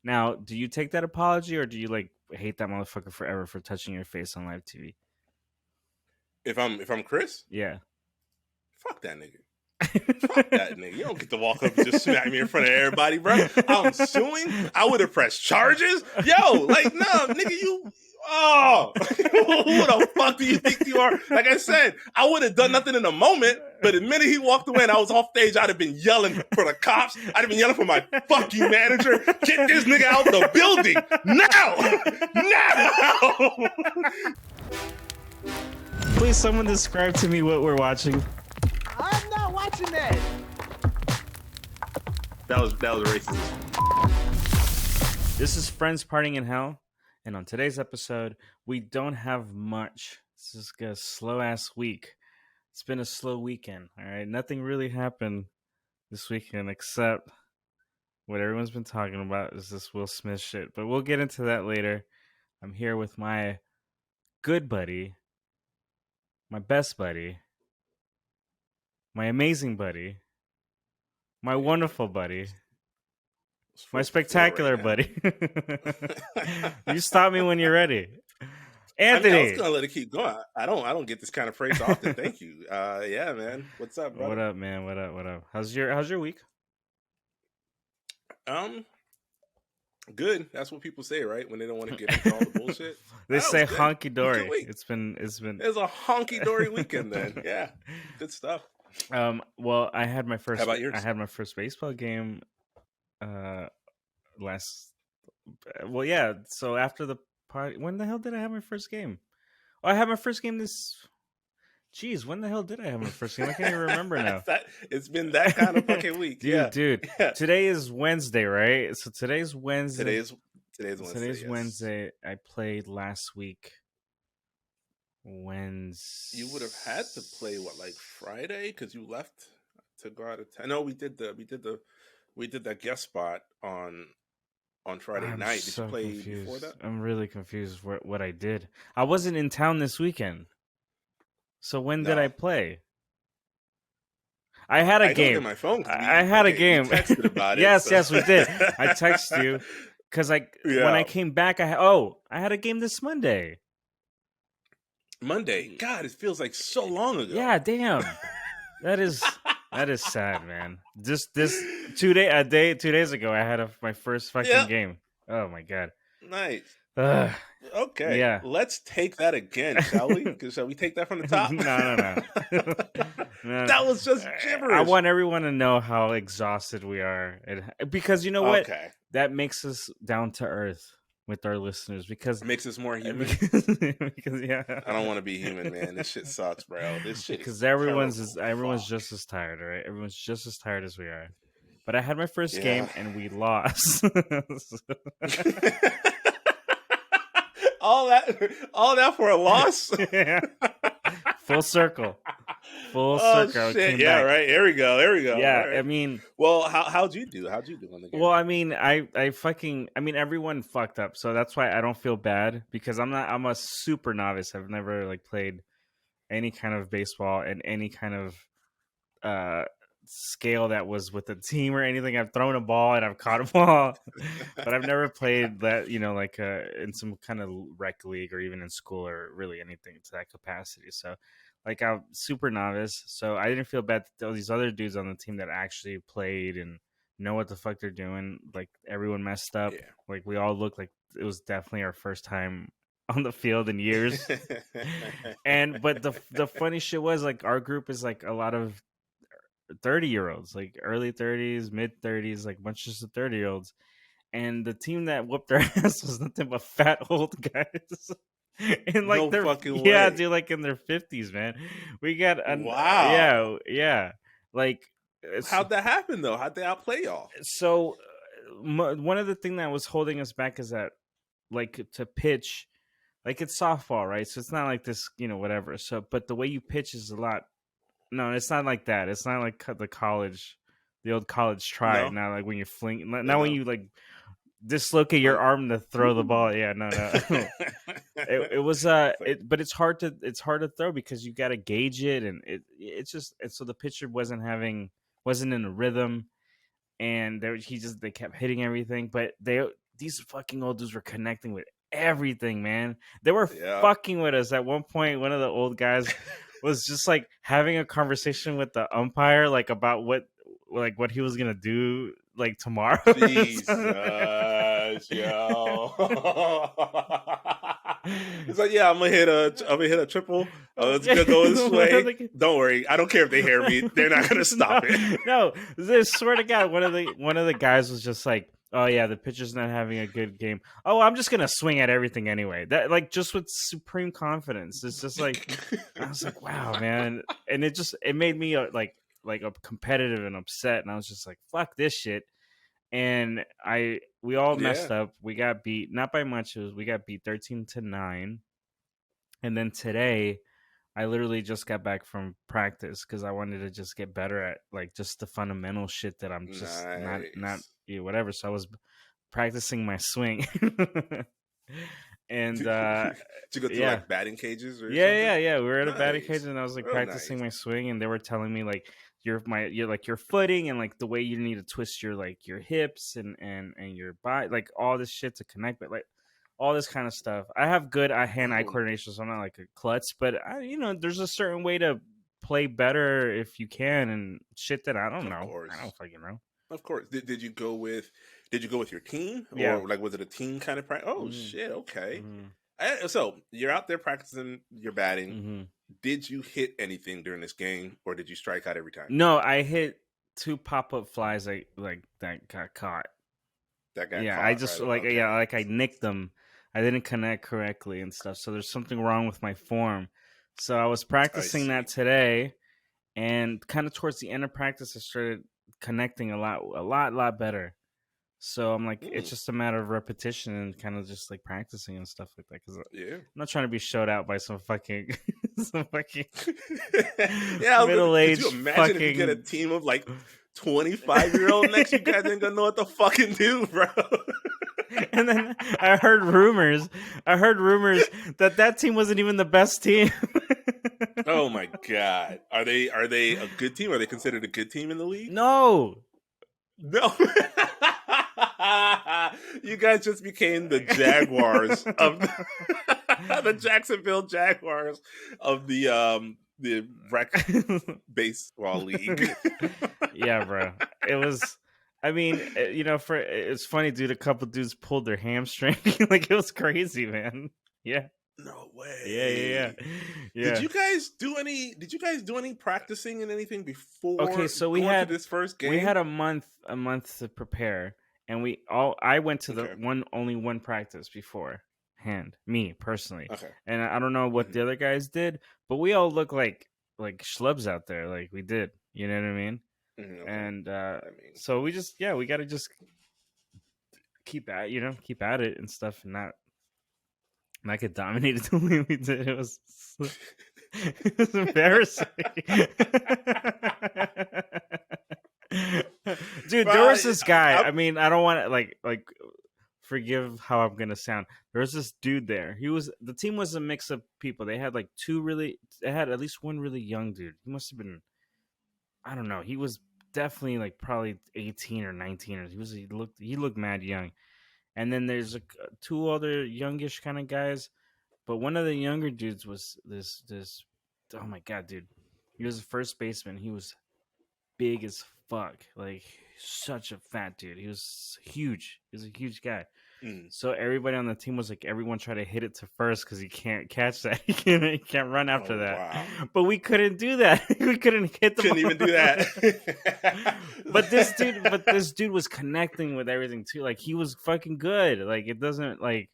Now, do you take that apology, or do you like hate that motherfucker forever for touching your face on live TV? If I'm Chris, Yeah. fuck that nigga. Fuck that nigga. You don't get to walk up and just smack me in front of everybody, bro. I'm suing. I would have pressed charges. Yo, like, nah, nigga, you. Oh, who the fuck do you think you are? Like I said, I would have done nothing in the moment, but the minute he walked away and I was off stage, I'd have been yelling for the cops. I'd have been yelling for my fucking manager. Get this nigga out the building now! Please, someone describe to me what we're watching. I'm not watching that. That was racist. This is Friends Partying in Hell, and on today's episode, we don't have much. This is a slow-ass week. It's been a slow weekend, all right? Nothing really happened this weekend except what everyone's been talking about is this WillSmith shit, but we'll get into that later. I'm here with my good buddy, my best buddy, my amazing buddy, my wonderful buddy, my spectacular buddy. You stop me when you're ready. Anthony. I was gonna let it keep going. I don't get this kind of phrase often. Thank you. Yeah, man. What's up, brother? What up, man? What up? How's your week? Good. That's what people say, right? When they don't want to get into all the bullshit. They say honky dory. It's been It's a honky dory weekend then. Yeah. Good stuff. Well, I had my first. How about yours? I had my first baseball game. Well, yeah. So after the party, when the hell did I have my first game? Oh, I had my first game this. Jeez, when the hell did I have my first game? I can't even remember now. It's been that kind of fucking week. Dude. Yeah. Today is Wednesday, right? So today's Wednesday. Today's Wednesday. Today's Wednesday. I played last week. Wednesday. You would have had to play like Friday because you left to go out of town. No, we did that guest spot on Friday night. Did you play confused. before that? I'm really confused what I did. I wasn't in town this weekend. So when did I play? I had a game. Look at my phone. I had a game. We texted about it. Yes, we did. I texted you because when I came back, I had a game this Monday. Monday. God, it feels like so long ago. Yeah, damn. That is sad, man. Just 2 days ago, I had my first fucking game. Oh my god. Nice. Okay. Yeah. Let's take that again, shall we? Shall we take that from the top? No. No. That was just gibberish. I want everyone to know how exhausted we are, because you know what? Okay. That makes us down to earth with our listeners, because it makes us more human. because yeah, I don't want to be human, man. This shit sucks, bro. This shit. Because everyone's just as tired, right? Everyone's just as tired as we are. But I had my first game and we lost. All that for a loss? Yeah. Full circle. Shit. Yeah, right. There we go. Yeah, right. I mean, well, how'd you do? How'd you do on the game? Well, I mean, everyone fucked up, so that's why I don't feel bad, because I'm a super novice. I've never played any kind of baseball in any kind of scale that was with a team or anything. I've thrown a ball and I've caught a ball, but I've never played that, in some kind of rec league or even in school or really anything to that capacity. So I'm super novice, so I didn't feel bad that all these other dudes on the team that actually played and know what the fuck they're doing. Everyone messed up. Yeah. We all looked like it was definitely our first time on the field in years. But the funny shit was our group is a lot of 30-year-olds, early 30s, mid 30s, bunches of 30-year-olds, and the team that whooped their ass was nothing but fat old guys. And no fucking way. Yeah, dude, in their 50s, man. We got wow. Yeah. How'd that happen though? How'd they outplay y'all? So one of the things that was holding us back is that to pitch, it's softball, right? So it's not like this, whatever. So but the way you pitch is a lot. No, it's not like that. It's not like the old college try. No. Not when you fling. Not when you dislocate your arm to throw the ball. Yeah, no. It was but it's hard to throw because you got to gauge it, and so the pitcher wasn't in a rhythm, and they kept hitting everything. But these fucking old dudes were connecting with everything, man. They were Yeah. fucking with us. At one point, one of the old guys was just like having a conversation with the umpire, like about what he was gonna do like tomorrow. Jesus, yo. It's like, yeah, I'm gonna hit a triple. It's gonna go this way. Don't worry, I don't care if they hear me. They're not gonna stop it. No, I swear to God, one of the guys was just like, "Oh yeah, the pitcher's not having a good game. Oh, I'm just gonna swing at everything anyway." That like just with supreme confidence. It's just like I was like, "Wow, man!" And it made me like a competitive and upset, and I was just like, "Fuck this shit." And we all messed up. We got beat, not by much. We got beat 13-9. And then today, I literally just got back from practice because I wanted to just get better at like just the fundamental shit that I'm just not whatever. So I was practicing my swing. And did you go to like batting cages or something? Yeah. We were at a batting cage, and I was like practicing my swing, and they were telling me like your footing and like the way you need to twist your like your hips and your body, like all this shit to connect, but like all this kind of stuff. I have good hand-eye coordination, so I'm not like a klutz, but there's a certain way to play better if you can, and shit that I don't know. I don't fucking know. Of course. Did you go with your team, or like was it a team kind of practice? Oh shit, okay. So you're out there practicing your batting. Mm-hmm. Did you hit anything during this game, or did you strike out every time? No, I hit 2 pop-up flies that got caught. That got caught. I just I nicked them. I didn't connect correctly and stuff. So there's something wrong with my form. So I was practicing that today, and kind of towards the end of practice, I started connecting a lot better. So I'm like, it's just a matter of repetition and kind of just like practicing and stuff like that. Because I'm not trying to be showed out by some fucking middle-aged. Could you imagine if you get a team of like 25-year-old next? You guys ain't gonna know what to fucking do, bro. And then I heard rumors that team wasn't even the best team. Oh my God. Are they a good team? Are they considered a good team in the league? No. You guys just became the Jaguars of the Jacksonville Jaguars of the rec baseball league. Yeah, bro. It was. I mean, it's funny, dude. A couple dudes pulled their hamstring. Like, it was crazy, man. Yeah. No way. Yeah. Did you guys do any practicing and anything before? Okay, so we had this first game. We had a month to prepare, and I went to only one practice beforehand, me personally. Okay. And I don't know what the other guys did, but we all look like schlubs out there, like we did. You know what I mean? Mm-hmm. And so we just we got to just keep at it and stuff, and not get dominated the way we did. It was embarrassing. Dude, there was this guy. I mean, I don't want to like forgive how I'm gonna sound. There was this dude there. The team was a mix of people. They had they had at least one really young dude. He must have been, I don't know. He was definitely like probably 18 or 19, or he looked mad young. And then there's 2 other youngish kind of guys, but one of the younger dudes was this. Oh my God, dude! He was a first baseman. He was big as fuck, like such a fat dude. He was huge. He was a huge guy. So everybody on the team was like, everyone try to hit it to first because he can't catch that. He can't run after that. Wow. But we couldn't do that. We couldn't hit the ball. Even do that. But this dude was connecting with everything too. Like, he was fucking good. Like, it doesn't, like,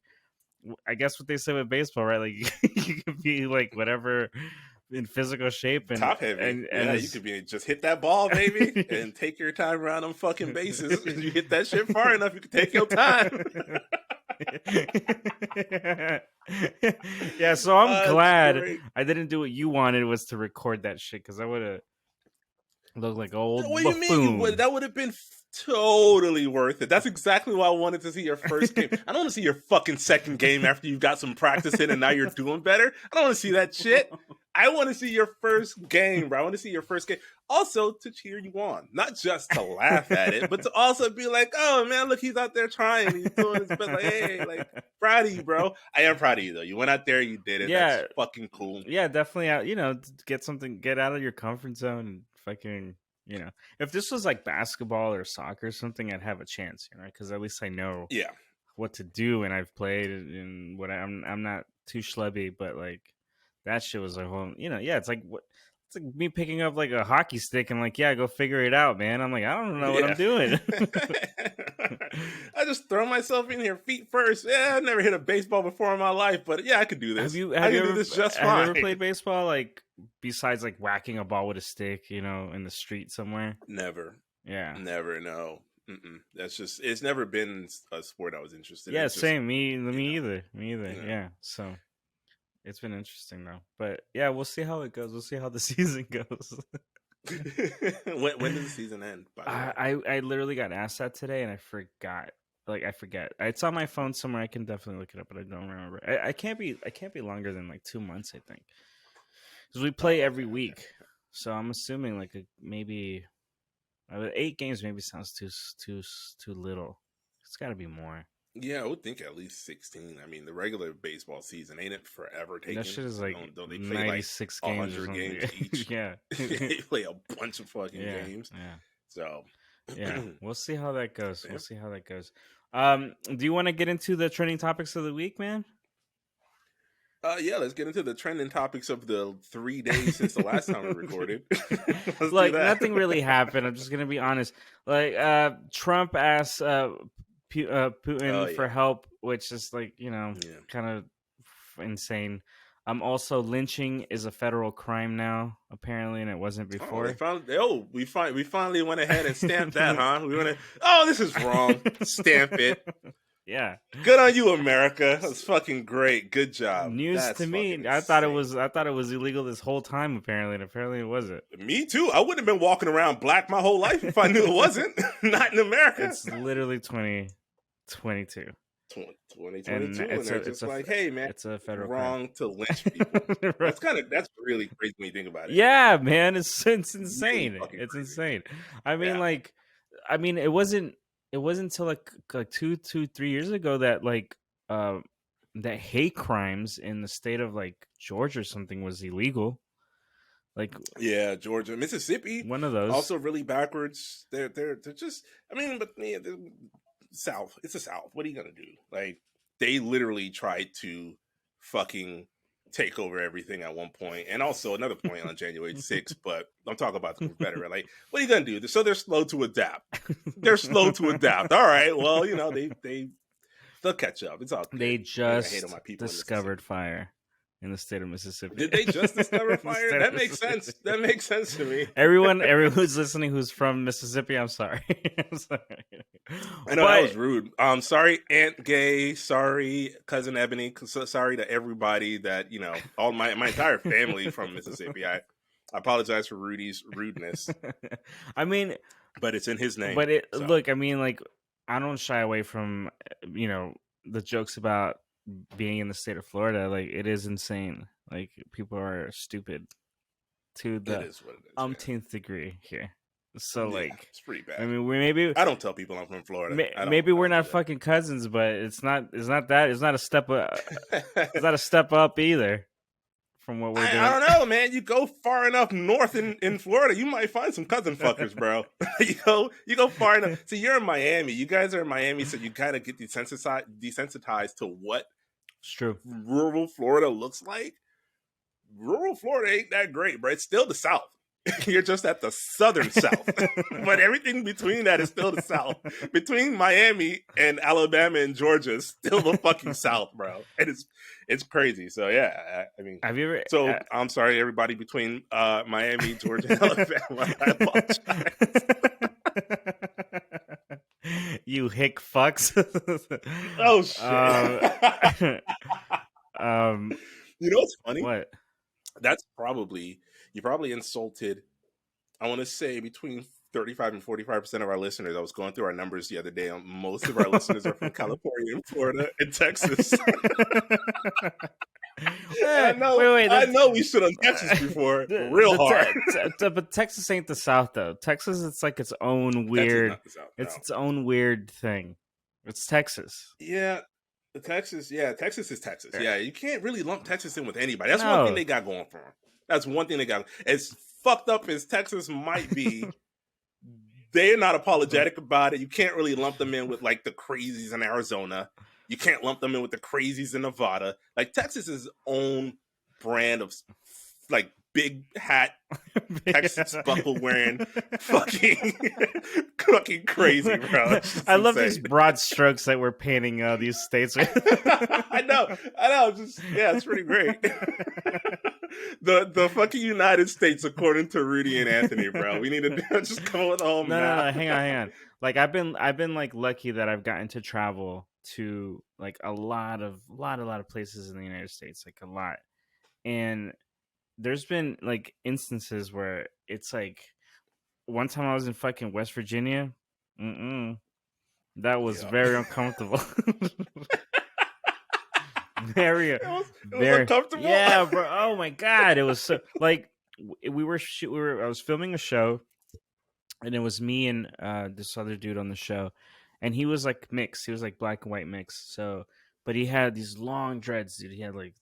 I guess what they say with baseball, right? Like, you could be like whatever in physical shape and top heavy, and you could be just hit that ball, baby, and take your time around them fucking bases. If you hit that shit far enough, you can take your time. Yeah, so I'm glad I didn't do what you wanted, was to record that shit, because I would have looked like an old buffoon. What do you mean? That would have been totally worth it. That's exactly why I wanted to see your first game. I don't want to see your fucking second game after you've got some practice in and now you're doing better. I don't want to see that shit. I want to see your first game, bro. I want to see your first game. Also to cheer you on, not just to laugh at it, but to also be like, "Oh man, look, he's out there trying. He's doing his best. Like, hey, like, proud of you, bro. I am proud of you, though. You went out there, you did it. Yeah. That's fucking cool. Yeah, definitely. Out, get out of your comfort zone and fucking, if this was like basketball or soccer or something, I'd have a chance, because at least I know Yeah, what to do and I've played and what I'm not too schlubby, but like that shit was like, well, it's like what. It's like me picking up like a hockey stick and like, yeah, go figure it out, man. I'm like, I don't know what I'm doing. I just throw myself in here feet first. Yeah, I've never hit a baseball before in my life, but yeah, I could do this. Have I you can ever, do this just fine. Have you ever played baseball, like besides like whacking a ball with a stick, in the street somewhere? Never. Yeah. Never. No. That's just, it's never been a sport I was interested in. Yeah, It's same. Me either. Yeah. So it's been interesting though. But yeah, we'll see how it goes. We'll see how the season goes. when does the season end? By the way? I literally got asked that today and I forgot. Like I forget. It's on my phone somewhere. I can definitely look it up, but I don't remember. I can't be longer than like 2 months, I think. Because we play every week. So I'm assuming like maybe 8 games maybe sounds too little. It's got to be more. Yeah, I would think at least 16. I mean, the regular baseball season ain't it forever taking? That shit is like don't they play 96 like games, 100 games each? Yeah, they play a bunch of fucking games. Yeah. So yeah, we'll see how that goes. We'll see how that goes. Do you want to get into the trending topics of the week, man? Yeah, let's get into the trending topics of the 3 days since the last time we recorded. Like nothing really happened. I'm just gonna be honest. Like Trump asked Putin for help, which is like kind of insane. Also, lynching is a federal crime now, apparently, and it wasn't before. We finally went ahead and stamped that, huh? This is wrong. Stamp it. Yeah. Good on you, America. That's fucking great. Good job. News to me. I thought it was illegal this whole time, apparently, and apparently it wasn't. Me too. I wouldn't have been walking around black my whole life if I knew it wasn't. Not in America. It's literally 2022. 2022, and they're just like, hey man, it's a federal wrong crime to lynch people. Right. That's really crazy when you think about it. Yeah, man, it's insane. It's insane. I mean, it wasn't until like 3 years ago that that hate crimes in the state of like Georgia or something was illegal. Like, yeah, Georgia, Mississippi, one of those also really backwards. They're just, I mean, but yeah, South. It's the South. What are you gonna do? Like, they literally tried to fucking take over everything at one point, and also another point on January 6th. But I'm talking about the Confederate. Like, what are you gonna do? So they're slow to adapt. They're slow to adapt. All right. Well, they'll catch up. It's all good. They just discovered fire in the state of Mississippi. Did they just discover fire? That makes sense. That makes sense to me. Everyone who's listening who's from Mississippi, I'm sorry. I know that was rude. Sorry, Aunt Gay. Sorry, Cousin Ebony. Sorry to everybody that, all my entire family from Mississippi. I apologize for Rudy's rudeness. I mean, but it's in his name. But look, I mean, like, I don't shy away from, the jokes about being in the state of Florida. Like, it is insane. Like, people are stupid to the umpteenth degree here. So it's pretty bad. I mean, I don't tell people I'm from Florida. Maybe we're not fucking cousins, but it's not a step up. It's not a step up either from what we're doing. I don't know, man. You go far enough north in Florida, you might find some cousin fuckers, bro. you go far enough. See, you're in Miami. You guys are in Miami, so you kind of get desensitized to what it's true rural Florida looks like. Rural Florida ain't that great, bro. It's still the South. You're just at the southern South. But everything between that is still the South. Between Miami and Alabama and Georgia is still the fucking South, bro. And it's crazy. So yeah, I mean, have you ever? So I'm sorry, everybody between Miami, Georgia, and Alabama. I apologize. You hick fucks. Oh shit. You know what's funny? What? That's you probably insulted, I want to say, between 35 and 45% of our listeners. I was going through our numbers the other day. Most of our listeners are from California and Florida and Texas. I know. Wait. I know we shit on Texas before, real hard. But Texas ain't the South though. Texas, it's like its own weird. Texas, not the South, It's no. its own weird thing. It's Texas. Yeah, Texas. Yeah, Texas is Texas. Yeah, you can't really lump Texas in with anybody. That's No. one thing they got going for them. That's one thing they got. As fucked up as Texas might be, they're not apologetic about it. You can't really lump them in with like the crazies in Arizona. You can't lump them in with the crazies in Nevada. Like Texas is own brand of like big hat, Texas buckle wearing, fucking crazy, bro. I love these broad strokes that we're painting these states with. I know. Just it's pretty great. The fucking United States, according to Rudy and Anthony, bro. We need to just come with home. No, hang on. Like I've been like lucky that I've gotten to travel to like a lot of places in the United States, like a lot. And there's been like instances where it's like one time I was in fucking West Virginia. That was very uncomfortable. Very uncomfortable. Yeah, bro. Oh my god, it was so like I was filming a show, and it was me and this other dude on the show, and he was like mixed. He was like black and white mixed. So, but he had these long dreads, dude. He had like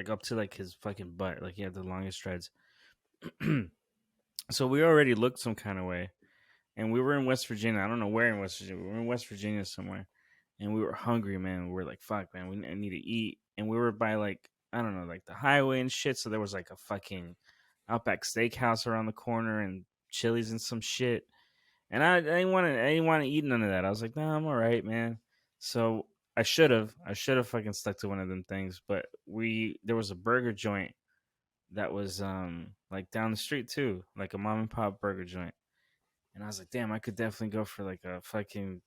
up to like his fucking butt. Like he had the longest dreads. So we already looked some kind of way, and we were in West Virginia. I don't know where in West Virginia. We were in West Virginia somewhere. And we were hungry, man. We were like, fuck, man, we need to eat. And we were by like, I don't know, like the highway and shit. So there was like a fucking Outback Steakhouse around the corner and Chili's and some shit. And I didn't want to eat none of that. I was like, nah, I'm all right, man. So I should have fucking stuck to one of them things. But there was a burger joint that was like down the street too, like a mom and pop burger joint. And I was like, damn, I could definitely go for like a fucking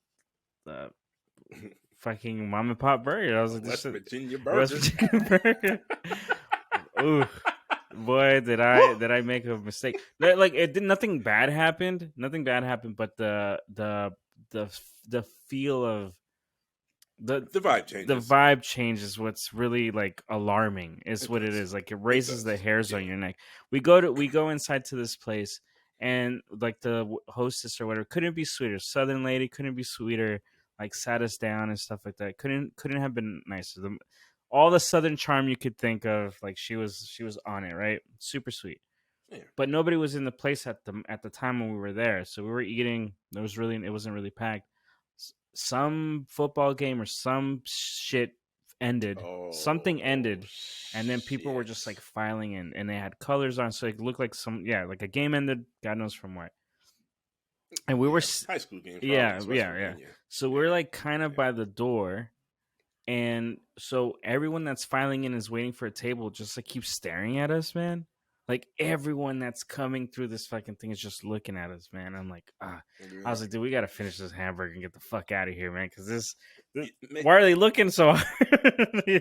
fucking mom and pop burger. I was like, West Virginia burger. West Virginia burger. Ooh, boy, did I make a mistake? Like it did. Nothing bad happened. But the feel of the vibe changes. The vibe changes. What's really like alarming is what it is. Like it raises the hairs on your neck. We go inside to this place, and like the hostess or whatever couldn't be sweeter. Southern lady couldn't be sweeter. Like sat us down and stuff like that. Couldn't have been nicer. All the Southern charm you could think of. Like she was on it, right? Super sweet. Yeah. But nobody was in the place at the time when we were there. So we were eating. It wasn't really packed. Some football game or some shit ended. Something ended, and then people were just like filing in, and they had colors on, so it looked like like a game ended. God knows from what. And we were high school games. Yeah. So we're like kind of by the door, and so everyone that's filing in is waiting for a table. Just like keeps staring at us, man. Like everyone that's coming through this fucking thing is just looking at us, man. I'm like, I was like, dude, we gotta finish this hamburger and get the fuck out of here, man. Because why are they looking so hard? They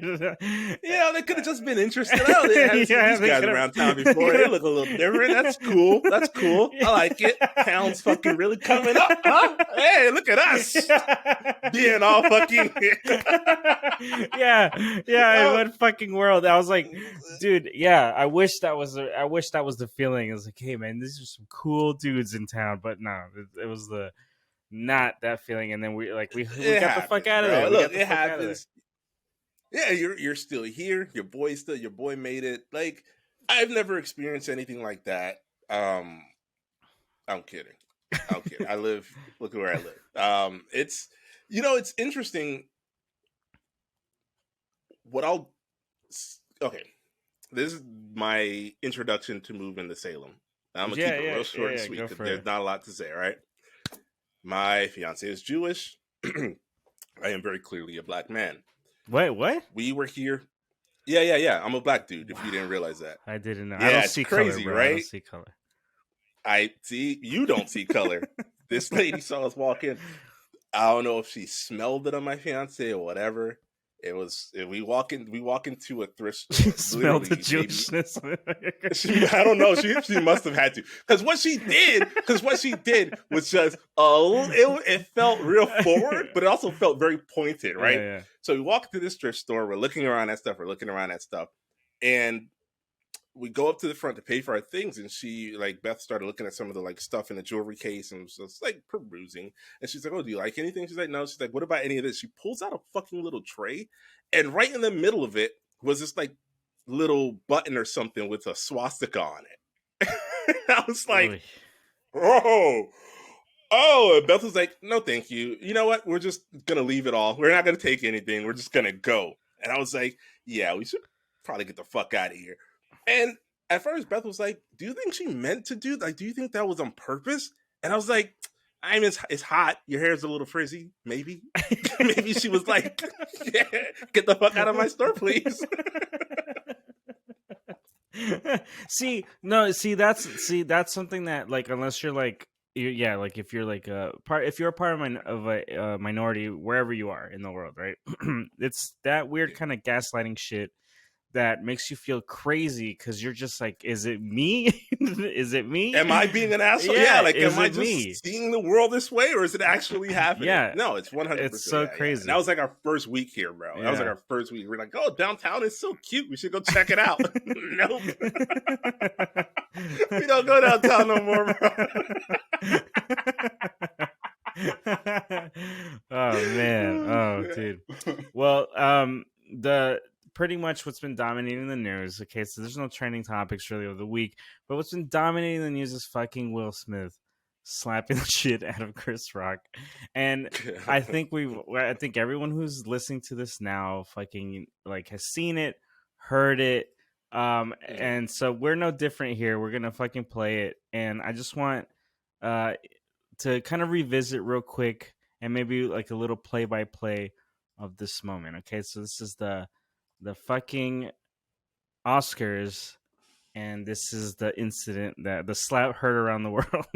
could have just been interested. Oh, they had these guys around town before. They look a little different. That's cool. I like it. Town's fucking really coming up, huh? Hey, look at us being all fucking. In what fucking world? I was like, dude, I wish that was the feeling. I was like, hey, man, these are some cool dudes in town, but no, it was not that feeling. And then we got the fuck out of there. Look, it happens. Yeah, you're still here. Your boy made it. Like, I've never experienced anything like that. I'm kidding. I live. Look at where I live. It's interesting. This is my introduction to moving to Salem. I'm gonna keep it real short and sweet because there's not a lot to say. All right. My fiance is Jewish. I am very clearly a black man. Wait, what? We were here. Yeah. I'm a black dude. If you didn't realize that, I didn't know. Yeah, I don't see crazy, color, bro. right? I don't see color. I see. You don't see color. This lady saw us walk in. I don't know if she smelled it on my fiance or whatever. We walk into a thrift store. Smell the Maybe, Jewishness. I don't know. She must have had to, because what she did was just it felt real forward, but it also felt very pointed, right? Yeah. So we walk into this thrift store. We're looking around at stuff. And we go up to the front to pay for our things, and Beth started looking at some of the like stuff in the jewelry case and was just like perusing. And she's like, "Oh, do you like anything?" She's like, "No." She's like, "What about any of this?" She pulls out a fucking little tray, and right in the middle of it was this like little button or something with a swastika on it. I was like, "Oh." And Beth was like, "No, thank you. You know what? We're just gonna leave it all. We're not gonna take anything. We're just gonna go." And I was like, "Yeah, we should probably get the fuck out of here." And at first, Beth was like, "Do you think she meant to do? Like, do you think that was on purpose?" And I was like, it's hot. Your hair's a little frizzy. Maybe, maybe she was like, yeah, "Get the fuck out of my store, please." That's something that, like, unless you're like, like if you're like if you're a part of a minority wherever you are in the world, right? It's that weird kind of gaslighting shit that makes you feel crazy, because you're just like, is it me? Is it me? Am I being an asshole? Yeah, like, am I just seeing the world this way, or is it actually happening? Yeah. No, it's 100%. It's so crazy. And that was like our first week here, bro. That was like our first week. We're like, "Oh, downtown is so cute. We should go check it out." Nope. We don't go downtown no more, bro. Oh man. Oh dude. Well, pretty much what's been dominating the news. Okay, so there's no trending topics really of the week, but what's been dominating the news is fucking WillSmith slapping the shit out of ChrisRock. And I think everyone who's listening to this now fucking like has seen it, heard it. And so we're no different here. We're gonna fucking play it, and I just want to kind of revisit real quick and maybe like a little play-by-play of this moment. Okay, so this is the fucking Oscars, and this is the incident that the slap heard around the world.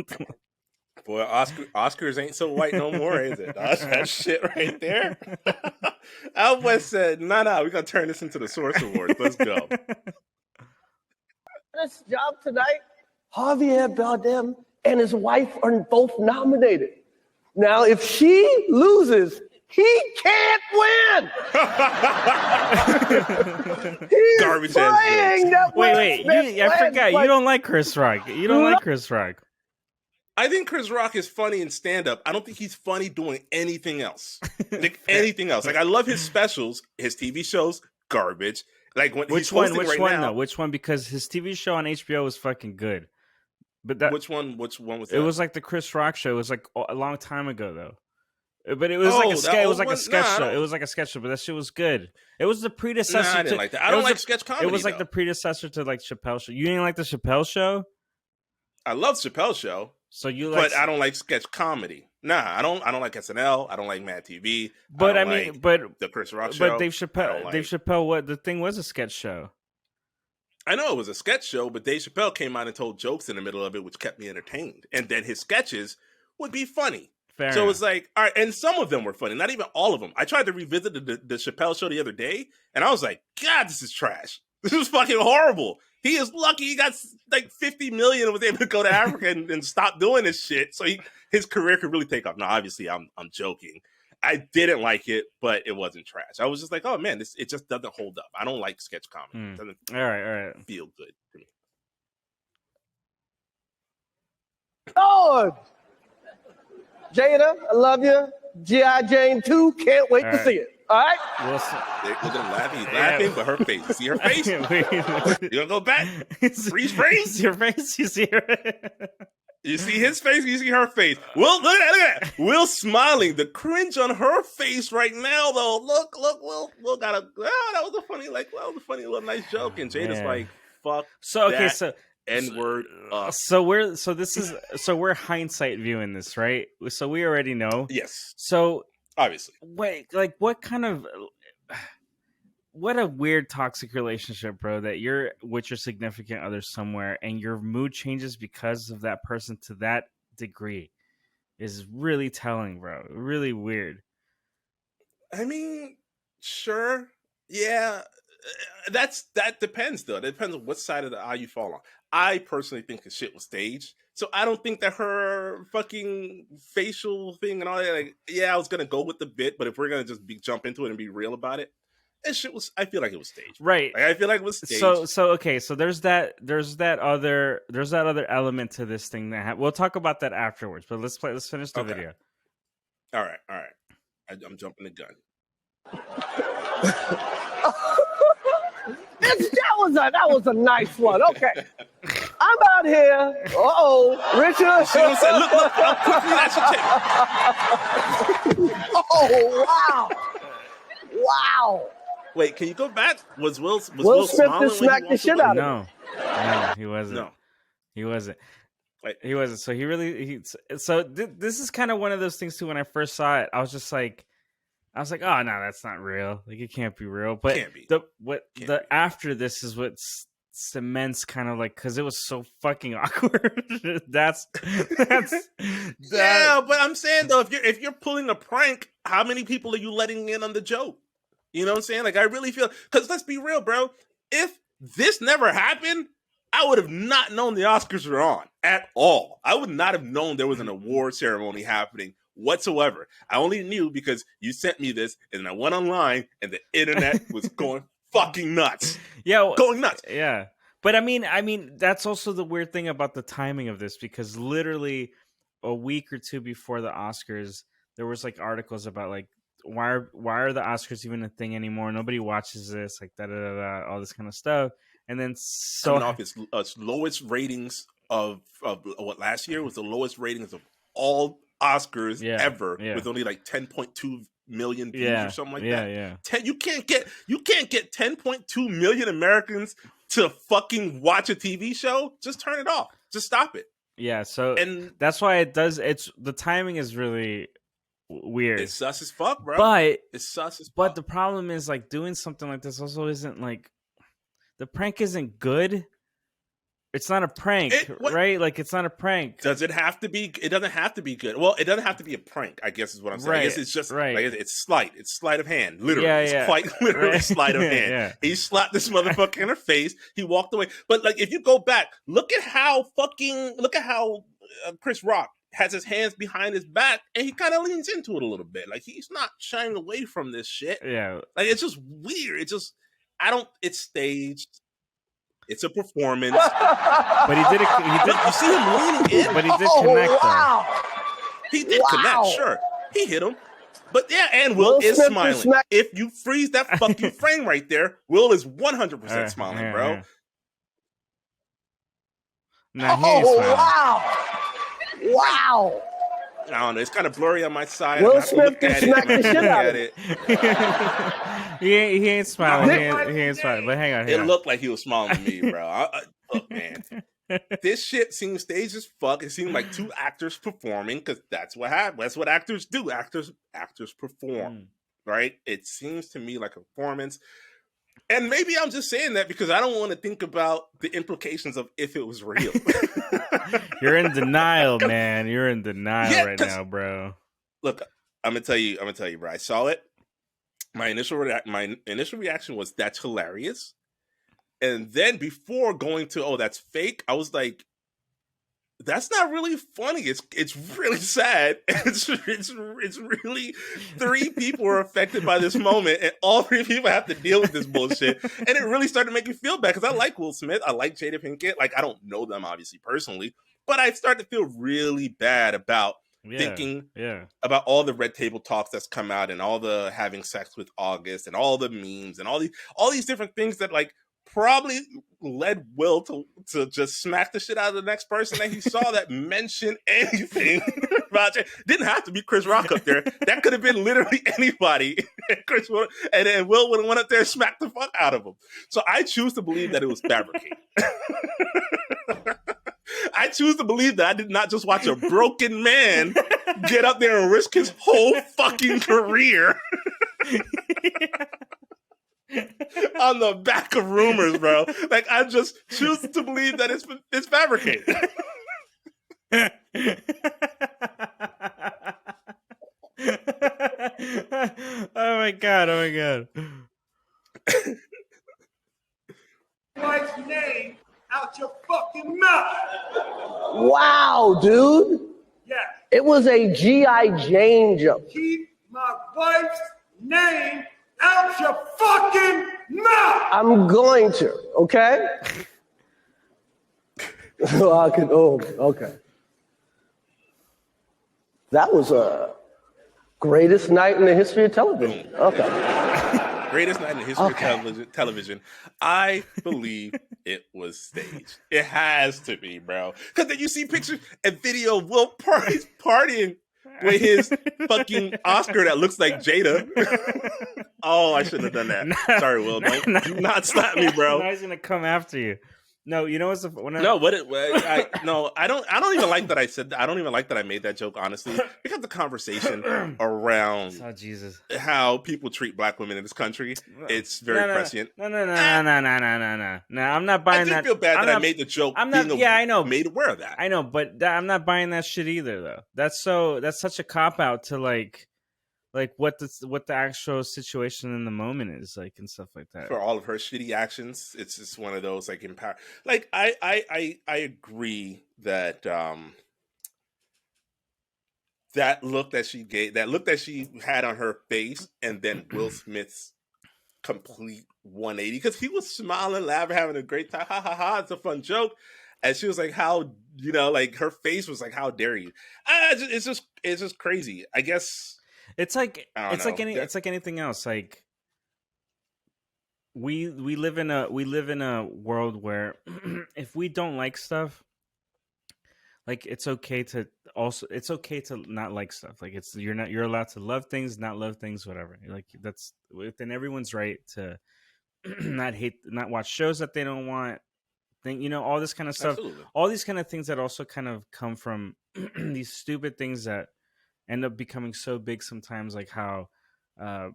Boy, Oscars ain't so white no more, is it? That's that shit right there. Alwest said, "Nah, we're gonna turn this into the Source Awards. Let's go." This job tonight, Javier Bardem and his wife are both nominated. Now, if she loses, he can't win. He's Garbage praying that Wait, I forgot. You don't like ChrisRock. You don't like ChrisRock. I think ChrisRock is funny in stand-up. I don't think he's funny doing anything else. Like anything else. Like, I love his specials, his TV shows, garbage. Like, when Which one though? Which one? Because his TV show on HBO was fucking good. But that which one was that? It was like the Chris Rock show. It was like a long time ago though. But it was like a sketch. It was like a sketch show. It was like a sketch show, but that shit was good. It was the predecessor. I didn't like that. I don't like sketch comedy. It was like the predecessor to like Chappelle Show. You didn't like the Chappelle Show? I love Chappelle Show. So you like, but I don't like sketch comedy. Nah, I don't like SNL. I don't like Mad TV. But but the Chris Rock show. But Dave Chappelle. What the thing was a sketch show. I know it was a sketch show, but Dave Chappelle came out and told jokes in the middle of it, which kept me entertained. And then his sketches would be funny. Fair so enough. It was like, all right, and some of them were funny, not even all of them. I tried to revisit the Chappelle show the other day, and I was like, God, this is trash. This is fucking horrible. He is lucky he got like 50 million and was able to go to Africa and stop doing this shit. So his career could really take off. Now, obviously, I'm joking. I didn't like it, but it wasn't trash. I was just like, oh man, it just doesn't hold up. I don't like sketch comedy. It doesn't all right. feel good to me. Lord! Jada, I love you. G.I. Jane 2, can't wait to see it. All right? Look at him laughing. He's laughing, but her face. You see her face? You gonna go back? Freeze frame? Your face? You see her? You see his face, you see her face. Will, look at that. Will smiling. The cringe on her face right now, though. Look, Will got that was a funny, little nice joke. And Jada's like, fuck. So okay, so N-word up. So we're hindsight viewing this, right? So we already know. Yes. So obviously. Wait, like what a weird toxic relationship, bro, that you're with your significant other somewhere and your mood changes because of that person to that degree is really telling, bro. Really weird. I mean, Sure. Yeah. That depends though. That depends on what side of the aisle you fall on. I personally think the shit was staged. So I don't think that her fucking facial thing and all that, like, yeah, I was gonna go with the bit, but if we're gonna just jump into it and be real about it, that shit was, I feel like it was staged. Right. Like, I feel like it was staged. So okay, so there's that other element to this thing that we'll talk about that afterwards, but let's finish the video. All right. I'm jumping the gun. That was a nice one. Okay. I'm out here. Richard. See what I'm saying? Look, how quickly that should take. Oh, wow. Wait, can you go back? Was Will Smith smiling just smacked the shit out of him? No, he wasn't. No. He wasn't. Wait. He wasn't. So this is kind of one of those things too. When I first saw it, I was like, oh no, that's not real. Like, it can't be real. But can't be. After this is what cements kind of like, because it was so fucking awkward. that's yeah. But I'm saying though, if you're pulling a prank, how many people are you letting in on the joke? You know what I'm saying? Like, I really feel, because let's be real, bro. If this never happened, I would have not known the Oscars were on at all. I would not have known there was an award ceremony happening whatsoever. I only knew because you sent me this, and I went online, and the internet was going fucking nuts. Yeah, going nuts. Yeah, but I mean, that's also the weird thing about the timing of this, because literally a week or two before the Oscars, there was like articles about like, why are the Oscars even a thing anymore? Nobody watches this, like all this kind of stuff. And then coming off its lowest ratings of what last year was the lowest ratings of all Oscars ever, with only like 10.2 million views or something like that. Yeah. You can't get 10.2 million Americans to fucking watch a TV show. Just turn it off. Just stop it. Yeah. So and that's why it does. It's the timing is really weird. It's sus as fuck, bro. But it's sus as fuck. But the problem is, like, doing something like this also isn't like, the prank isn't good. It's not a prank, right? Like, it's not a prank. Does it have to be? It doesn't have to be good. Well, it doesn't have to be a prank, I guess is what I'm saying. Right, I guess it's just right. like, it's slight. It's sleight of hand. Literally. It's quite literally sleight of hand. Yeah. He slapped this motherfucker in her face. He walked away. But like, if you go back, look at how ChrisRock has his hands behind his back, and he kind of leans into it a little bit. Like, he's not shying away from this shit. Yeah. Like, it's just weird. It's staged. It's a performance. But he did. You see him leaning in? But he did connect, though. He did connect, sure. He hit him. But yeah, and Will is smiling. If you freeze that fucking frame right there, Will is 100% smiling, bro. Nah, he ain't smiling. Wow. I don't know. It's kind of blurry on my side. WillSmith can smack the shit out of it. He ain't smiling. He ain't smiling. But hang on. It looked like he was smiling at me, bro. Look, man. This shit seems staged as fuck. It seemed like two actors performing, because that's what happened. That's what actors do. Actors perform, right? It seems to me like a performance. And maybe I'm just saying that because I don't want to think about the implications of if it was real. You're in denial, man. You're in denial right now, bro. Look, I'm gonna tell you, bro. I saw it. My initial reaction was, that's hilarious. And then before going to, that's fake, I was like, that's not really funny. It's really sad. It's really, 3 people are affected by this moment, and all 3 people have to deal with this bullshit. And it really started to make me feel bad, because I like Will Smith. I like Jada Pinkett. Like, I don't know them obviously personally, but I started to feel really bad about thinking about all the red table talks that's come out, and all the having sex with August, and all the memes, and all these different things that, like, probably led Will to just smack the shit out of the next person that he saw that mentioned anything about it. Didn't have to be ChrisRock up there. That could have been literally anybody. And then Will would have went up there and smacked the fuck out of him. So I choose to believe that it was fabricated. I choose to believe that I did not just watch a broken man get up there and risk his whole fucking career on the back of rumors, bro. Like, I just choose to believe that it's fabricated. Oh my god! Oh my god! Wife's name out your fucking mouth. Wow, dude. Yeah. It was a G.I. Jane jump. Keep my wife's name out your fucking mouth. I'm going to, okay? Okay. That was a greatest night in the history of television. Okay. Greatest night in the history of television. I believe it was staged. It has to be, bro. Because then you see pictures and video of Will partying with his fucking Oscar that looks like Jada. Oh, I shouldn't have done that. Sorry, Will. Do not slap me, bro. Now he's gonna come after you. No, you know what's the I don't even like that I said that. I don't even like that I made that joke, honestly, because the conversation around how people treat black women in this country, it's very prescient. No, I'm not buying that. I feel bad that I made the joke. I know. Made aware of that. I know, but I'm not buying that shit either, though. That's such a cop out to like what the actual situation in the moment is like and stuff like that. For all of her shitty actions, it's just one of those like empower. Like I agree that that look that she had on her face, and then Will Smith's complete 180, because he was smiling, laughing, having a great time. Ha ha ha! It's a fun joke. And she was like, "How like her face was like, how dare you?" It's just crazy. I guess. It's like anything else. Like we live in a world where if we don't like stuff, like it's okay to not like stuff. Like you're allowed to love things, not love things, whatever. Like that's within everyone's right to not watch shows that they don't want. All this kind of stuff. Absolutely. All these kind of things that also kind of come from these stupid things that end up becoming so big sometimes, like how the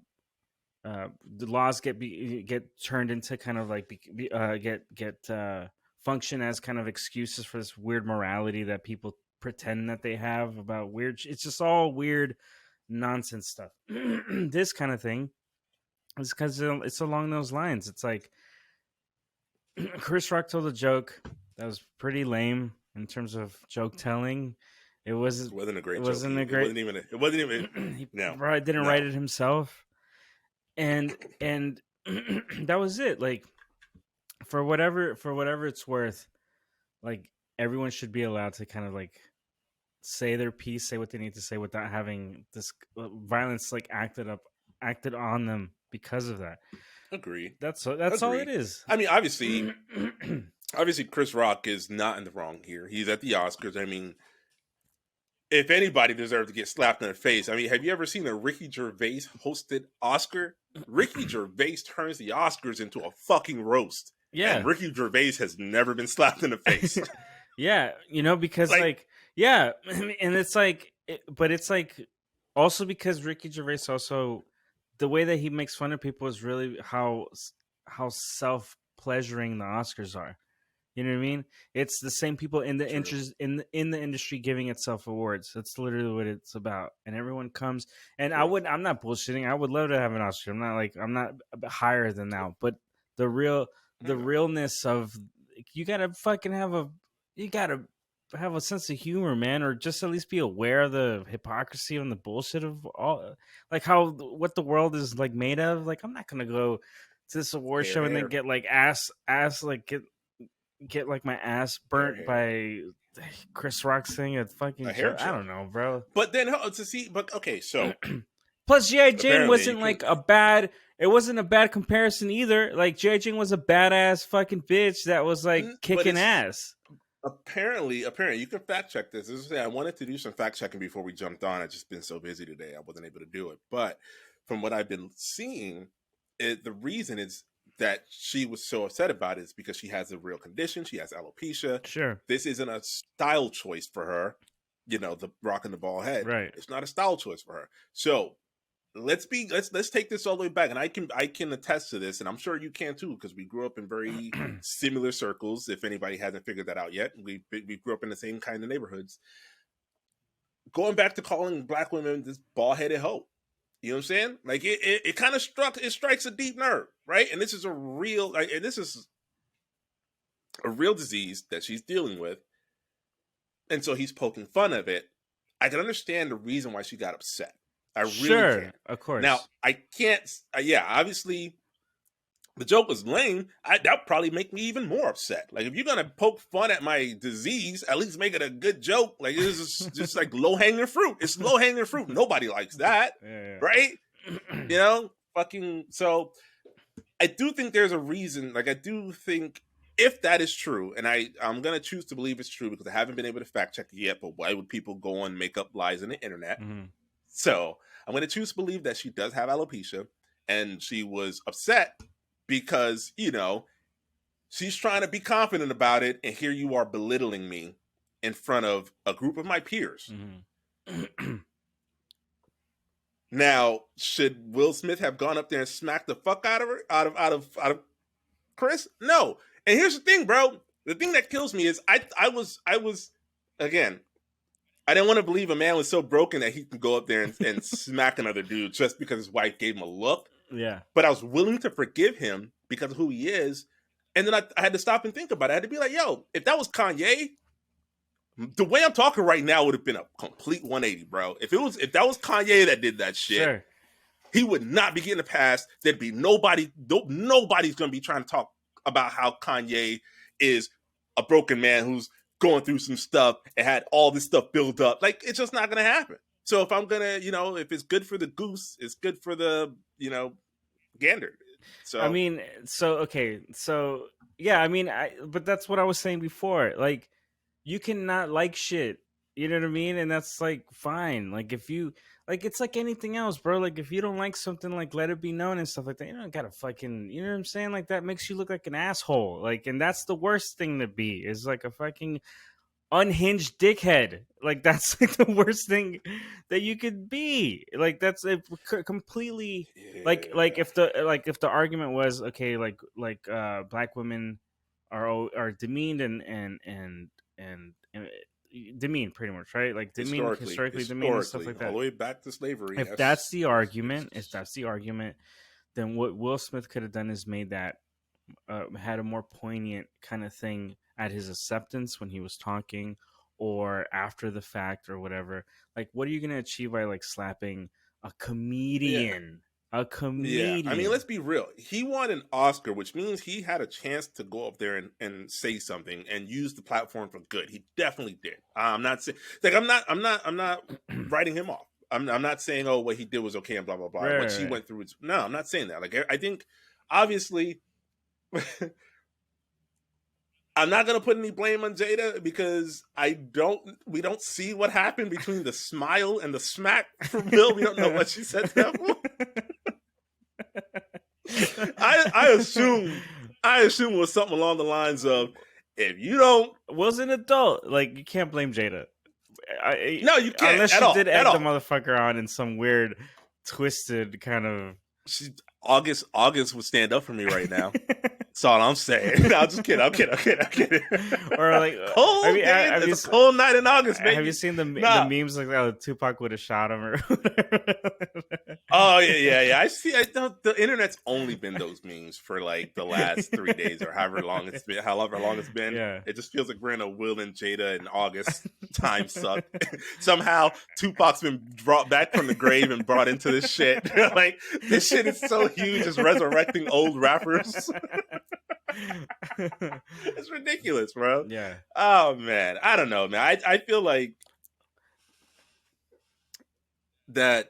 laws get turned into kind of like function as kind of excuses for this weird morality that people pretend that they have about weird. It's just all weird nonsense stuff. This kind of thing is because it's along those lines. It's like ChrisRock told a joke that was pretty lame in terms of joke telling. It wasn't a great joke. It wasn't even. He probably didn't write it himself, and that was it. Like for whatever it's worth, like everyone should be allowed to kind of like say their piece, say what they need to say without having this violence like acted on them because of that. Agreed. That's all it is. I mean, obviously, ChrisRock is not in the wrong here. He's at the Oscars. I mean, if anybody deserves to get slapped in the face, I mean, have you ever seen a Ricky Gervais hosted Oscar? Ricky Gervais turns the Oscars into a fucking roast. Yeah. And Ricky Gervais has never been slapped in the face. Yeah, because and it's like, but it's like also because Ricky Gervais also, the way that he makes fun of people is really how self-pleasuring the Oscars are. You know what I mean? It's the same people in the interest in the industry giving itself awards. That's literally what it's about. And everyone comes, and I'm not bullshitting. I would love to have an Oscar. I'm not higher than that. But the realness of, you gotta have a sense of humor, man, or just at least be aware of the hypocrisy and the bullshit of all, like what the world is like made of. Like, I'm not gonna go to this award show and then get like get like my ass burnt by ChrisRock saying a fucking joke. I don't know, bro. But then okay, so plus G.I. Jane wasn't like it wasn't a bad comparison either. Like G.I. Jane was a badass fucking bitch that was like kicking ass. Apparently, you can fact check this. I wanted to do some fact checking before we jumped on. I've just been so busy today, I wasn't able to do it. But from what I've been seeing, the reason is that she was so upset about it is because she has a real condition. She has alopecia. Sure. This isn't a style choice for her. The rocking the bald head. Right. It's not a style choice for her. So let's take this all the way back, and I can attest to this, and I'm sure you can too, because we grew up in very similar circles. If anybody hasn't figured that out yet, we grew up in the same kind of neighborhoods. Going back to calling black women this bald-headed hoe, You know what I'm saying? Like it kind of strikes a deep nerve, right? And this is a real disease that she's dealing with. And so he's poking fun of it. I can understand the reason why she got upset. I really can. Of course. Now, I can't, obviously, the joke was lame. That'd probably make me even more upset. Like, if you're going to poke fun at my disease, at least make it a good joke. Like, this is just like low-hanging fruit. It's low-hanging fruit. Nobody likes that, right? You know? So, I do think there's a reason. Like, I do think if that is true, and I'm going to choose to believe it's true because I haven't been able to fact check it yet, but why would people go and make up lies on the internet? Mm-hmm. So I'm going to choose to believe that she does have alopecia, and she was upset because, you know, she's trying to be confident about it, and here you are belittling me in front of a group of my peers. Mm-hmm. Now, should Will Smith have gone up there and smacked the fuck out of her, out of Chris? No. And here's the thing, bro. The thing that kills me is I was again, I didn't want to believe a man was so broken that he can go up there and smack another dude just because his wife gave him a look. Yeah. But I was willing to forgive him because of who he is. And then I had to stop and think about it. I had to be like, yo, if that was Kanye, the way I'm talking right now would have been a complete 180, bro. If that was Kanye that did that shit, he would not be getting a pass. There'd be nobody's going to be trying to talk about how Kanye is a broken man who's going through some stuff and had all this stuff built up. Like, it's just not going to happen. So if I'm going to, you know, if it's good for the goose, it's good for the, you know, gander. So, I mean, yeah, I mean, but that's what I was saying before. Like, you cannot like shit. You know what I mean? And that's like fine. Like, if you like, it's like anything else, bro. Like, if you don't like something, like, let it be known and stuff like that. You don't gotta fucking, you know what I'm saying? Like, that makes you look like an asshole. Like, and that's the worst thing to be, is like a fucking unhinged dickhead. Like, that's like the worst thing that you could be. Like, that's completely like if the argument was okay, like black women are demeaned and demeaned, pretty much, right? Like, demeaned, historically demeaned and stuff like that, all the way back to slavery. If that's the argument, then what Will Smith could have done is made that had a more poignant kind of thing at his acceptance when he was talking, or after the fact, or whatever. Like, what are you going to achieve by like slapping a comedian? A comedian. Yeah. I mean, let's be real. He won an Oscar, which means he had a chance to go up there and say something and use the platform for good. He definitely did. I'm not saying, like, I'm not writing him off. I'm not saying, oh, what he did was okay and blah blah blah. What she went through is, no, I'm not saying that. Like, I think obviously I'm not gonna put any blame on Jada because we don't see what happened between the smile and the smack from Bill. We don't know what she said to him. I assume it was something along the lines of, if you don't, was an adult, like, you can't blame Jada. No, you can't. Unless she did egg the motherfucker on in some weird, twisted kind of. August would stand up for me right now. That's all I'm saying. No, I'm just kidding. I'm kidding. Or like, cold, it's a cold night in August, baby. Have you seen the memes like that? Oh, Tupac would have shot him or whatever? Oh yeah. I see. The internet's only been those memes for like the last 3 days or however long it's been. Yeah. It just feels like we're in a Will and Jada in August time suck. Somehow Tupac's been brought back from the grave and brought into this shit. Like, this shit is so huge, it's resurrecting old rappers. It's ridiculous, bro. Yeah. Oh man, I don't know, man. I feel like that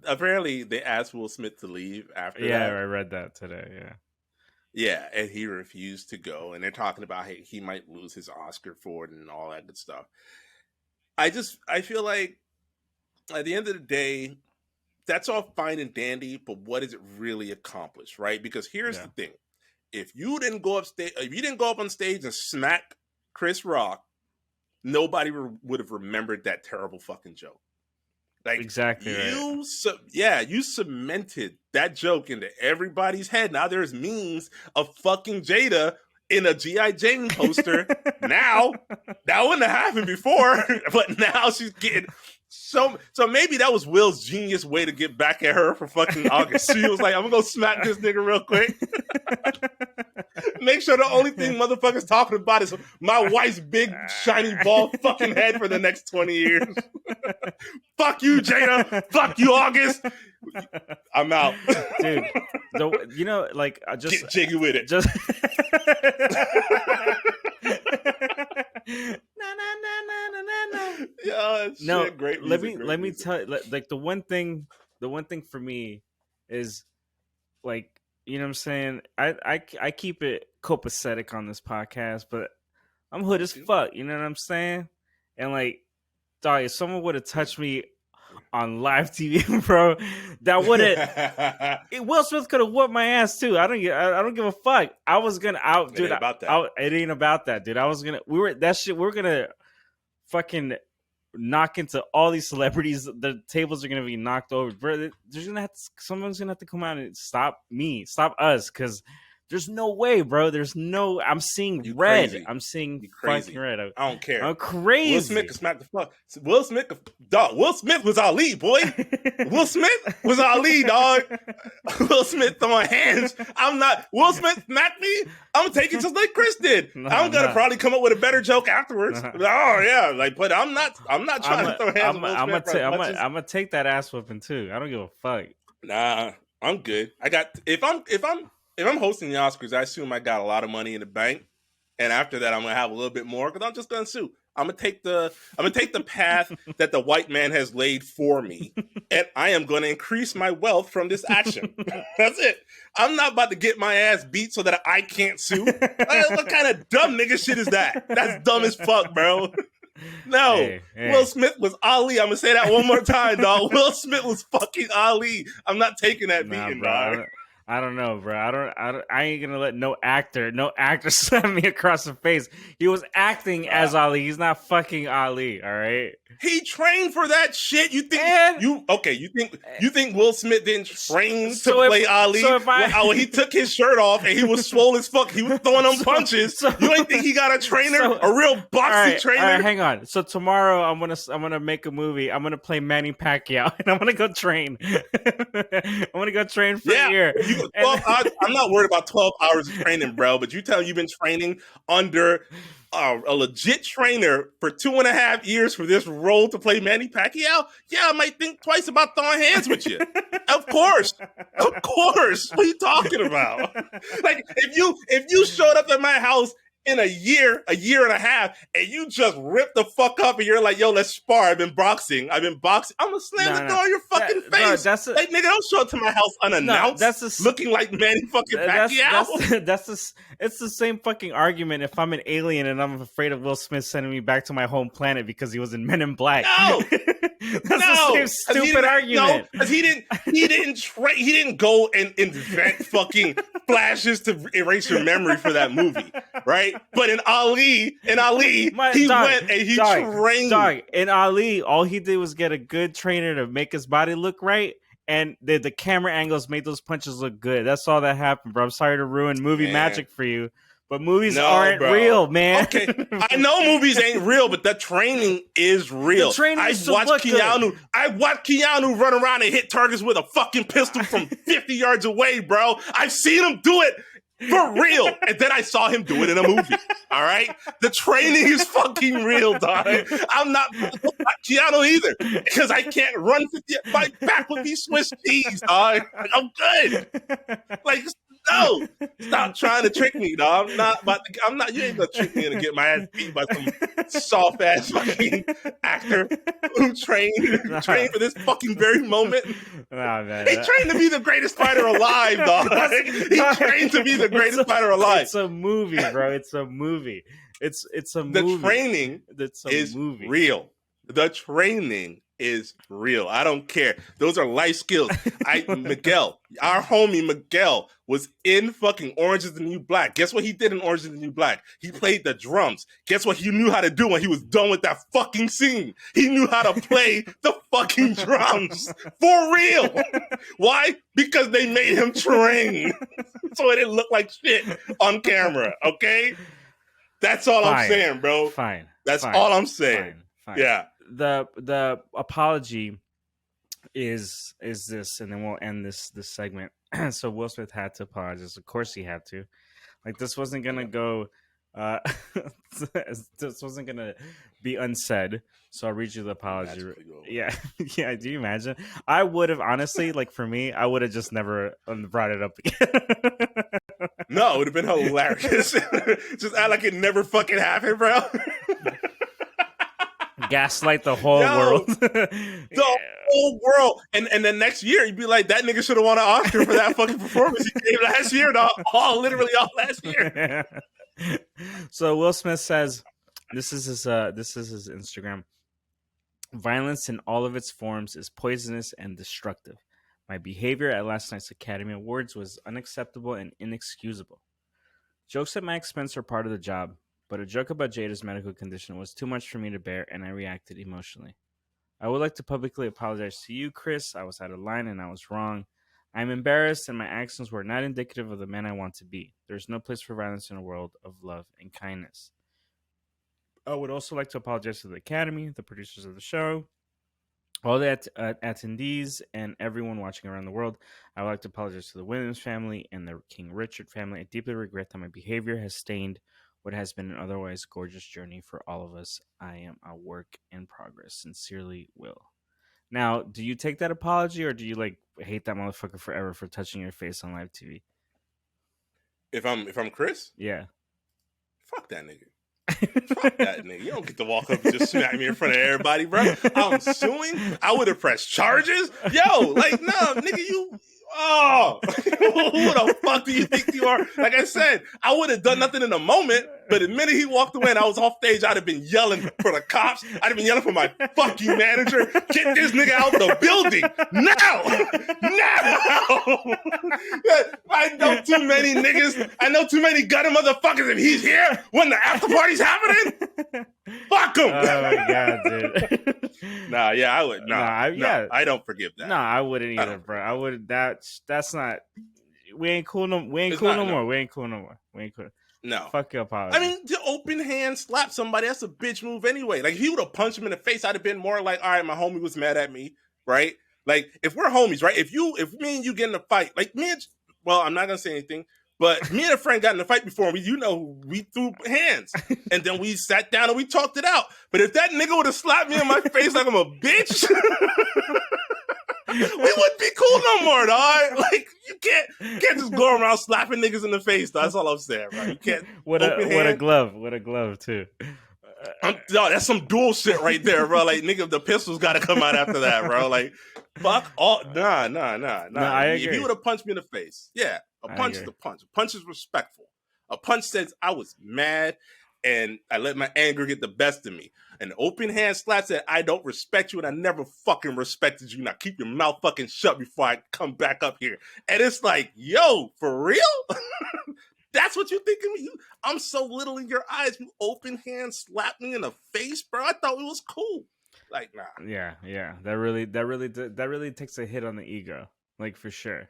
apparently they asked Will Smith to leave after that. Yeah, I read that today. Yeah, and he refused to go, and they're talking about he might lose his Oscar for it and all that good stuff. I feel like at the end of the day, that's all fine and dandy, but what does it really accomplish, right? Because here's the thing. If you didn't go up on stage and smack ChrisRock, nobody would have remembered that terrible fucking joke. Like, exactly. You cemented that joke into everybody's head. Now there's memes of fucking Jada in a G.I. Jane poster. Now, that wouldn't have happened before, but now she's getting so maybe that was Will's genius way to get back at her for fucking August. She was like, I'm gonna go smack this nigga real quick. Make sure the only thing motherfuckers talking about is my wife's big shiny bald fucking head for the next 20 years. Fuck you, Jada. Fuck you, August. I'm out. Dude, you know, like, I just get jiggy with it. Just no, great music, let me tell you, like, the one thing for me is, like, you know what I'm saying, I keep it copacetic on this podcast, but I'm hood as fuck, you know what I'm saying? And, like, dog, if someone would have touched me on live TV, bro, that would have Will Smith could have whooped my ass too. I don't give a fuck. I was gonna dude. It ain't about that, dude. We're gonna fucking knock into all these celebrities. The tables are gonna be knocked over, bro. Someone's gonna have to come out and stop us, because there's no way, bro. I'm seeing red. Crazy. I'm seeing crazy. fucking red. I don't care. I'm crazy. Will Smith can smack the fuck. Will Smith was Ali, boy. Will Smith was Ali, dog. Will Smith throwing hands. Will Smith smacked me. I'm gonna take it just like Chris did. I'm gonna probably come up with a better joke afterwards. Oh yeah, like, but I'm not trying to throw hands. I'm gonna take that ass whooping too. I don't give a fuck. Nah, I'm good. If I'm hosting the Oscars, I assume I got a lot of money in the bank, and after that, I'm gonna have a little bit more because I'm just gonna sue. I'm gonna take the path that the white man has laid for me, and I am gonna increase my wealth from this action. That's it. I'm not about to get my ass beat so that I can't sue. What kind of dumb nigga shit is that? That's dumb as fuck, bro. No, hey. Will Smith was Ali. I'm gonna say that one more time, dog. Will Smith was fucking Ali. I'm not taking that beating, dog. I don't know, bro. I ain't gonna let no actor slap me across the face. He was acting as Ali. He's not fucking Ali. All right. He trained for that shit. You think you think Will Smith didn't train to play Ali? When he took his shirt off and he was swole as fuck, he was throwing them punches. You ain't think he got a trainer, a real boxing trainer? All right, hang on. So tomorrow I'm gonna make a movie. I'm gonna play Manny Pacquiao and I'm gonna go train. I'm gonna go train for a year. 12 hours, I'm not worried about 12 hours of training, bro. But you tell me you've been training under a legit trainer for 2.5 years for this role to play Manny Pacquiao? Yeah, I might think twice about throwing hands with you. Of course. What are you talking about? Like, if you showed up at my house in a year and a half, and you just rip the fuck up and you're like, yo, let's spar. I've been boxing. I'm gonna slam the door on your fucking face. Like, nigga, don't show up to my house unannounced, looking like Manny fucking Pacquiao. It's the same fucking argument if I'm an alien and I'm afraid of Will Smith sending me back to my home planet because he was in Men in Black. No. The same stupid argument. Because he didn't go and invent fucking flashes to erase your memory for that movie, right? But in Ali, went and he trained. Dog, in Ali, all he did was get a good trainer to make his body look right, and the camera angles made those punches look good. That's all that happened, bro. I'm sorry to ruin movie magic for you, but movies aren't real, man. Okay, I know movies ain't real, but the training is real. I watched Keanu run around and hit targets with a fucking pistol from 50 yards away, bro. I've seen him do it. For real. And then I saw him do it in a movie. All right? The training is fucking real, dog. I'm not Keanu either. Because I can't run 50. My back would be Swiss cheese, dog. I'm good. Like, no. Stop trying to trick me, dog. You ain't gonna trick me into get my ass beat by some soft ass fucking actor who trained for this fucking very moment. Nah, man. He trained to be the greatest fighter alive, dog. He trained to be the greatest fighter alive. It's a movie, bro. It's a movie. It's a movie. The training is real. The training is real. I don't care. Those are life skills. Miguel, our homie Miguel was in fucking Orange is the New Black. Guess what he did in Orange is the New Black? He played the drums. Guess what he knew how to do when he was done with that fucking scene? He knew how to play the fucking drums. For real. Why? Because they made him train. So it didn't look like shit on camera, okay? That's all I'm saying, bro. Fine. That's all I'm saying. Fine. Yeah. The apology is this, and then we'll end this segment. So WillSmith had to apologize. Of course he had to. Like, this wasn't gonna go this wasn't gonna be unsaid. So I'll read you the apology. Yeah. Yeah, do you imagine? I would have, honestly, like, for me, I would have just never brought it up again. No, it would have been hilarious. Just act like it never fucking happened, bro. Gaslight the whole world. The whole world. And then next year, you'd be like, that nigga should have won an Oscar for that fucking performance he gave last year. Literally all last year. So WillSmith says, this is his Instagram. Violence in all of its forms is poisonous and destructive. My behavior at last night's Academy Awards was unacceptable and inexcusable. Jokes at my expense are part of the job, but a joke about Jada's medical condition was too much for me to bear, and I reacted emotionally. I would like to publicly apologize to you, Chris. I was out of line and I was wrong. I'm embarrassed, and my actions were not indicative of the man I want to be. There's no place for violence in a world of love and kindness. I would also like to apologize to the Academy, the producers of the show, all the attendees, and everyone watching around the world. I would like to apologize to the Williams family and the King Richard family. I deeply regret that my behavior has stained what has been an otherwise gorgeous journey for all of us. I am a work in progress. Sincerely, Will. Now, do you take that apology, or do you, like, hate that motherfucker forever for touching your face on live TV? If I'm Chris? Yeah. Fuck that nigga. Fuck that nigga. You don't get to walk up and just smack me in front of everybody, bro. I'm suing. I would have pressed charges. Yo, like, no, nigga, you. Oh, who the fuck do you think you are? Like I said, I would have done nothing in the moment, but the minute he walked away and I was off stage, I'd have been yelling for the cops. I'd have been yelling for my fucking manager. Get this nigga out the building now! I know too many niggas. I know too many gutter motherfuckers. If he's here when the after party's happening, fuck him. Oh my god, dude. Nah, yeah, I would. Yeah. I don't forgive that. Nah, I wouldn't either, bro. I would. That's not. We ain't cool no. We ain't cool no more. We ain't cool no more. We ain't cool. No. Fuck your apology. I mean, to open hand slap somebody, that's a bitch move anyway. Like, if he would have punched him in the face, I'd have been more like, all right, my homie was mad at me, right? Like, if we're homies, right? If me and you get in a fight, like well, I'm not gonna say anything, but me and a friend got in a fight before, and we threw hands, and then we sat down and we talked it out. But if that nigga would have slapped me in my face like I'm a bitch, we wouldn't be cool no more, dog. Like, you can't just go around slapping niggas in the face, dog. That's all I'm saying, bro. You can't. With a glove too. Dog, that's some dual shit right there, bro. Like, nigga, the pistols got to come out after that, bro. Like, fuck all. Nah. No, I agree. If he would have punched me in the face, yeah, a punch is a punch. A punch is respectful. A punch says I was mad and I let my anger get the best of me. An open hand slap said I don't respect you and I never fucking respected you. Now keep your mouth fucking shut before I come back up here. And it's like, yo, for real? That's what you think of me? I'm so little in your eyes. You open hand slap me in the face, bro. I thought it was cool. Like, nah. Yeah. That really takes a hit on the ego. Like, for sure.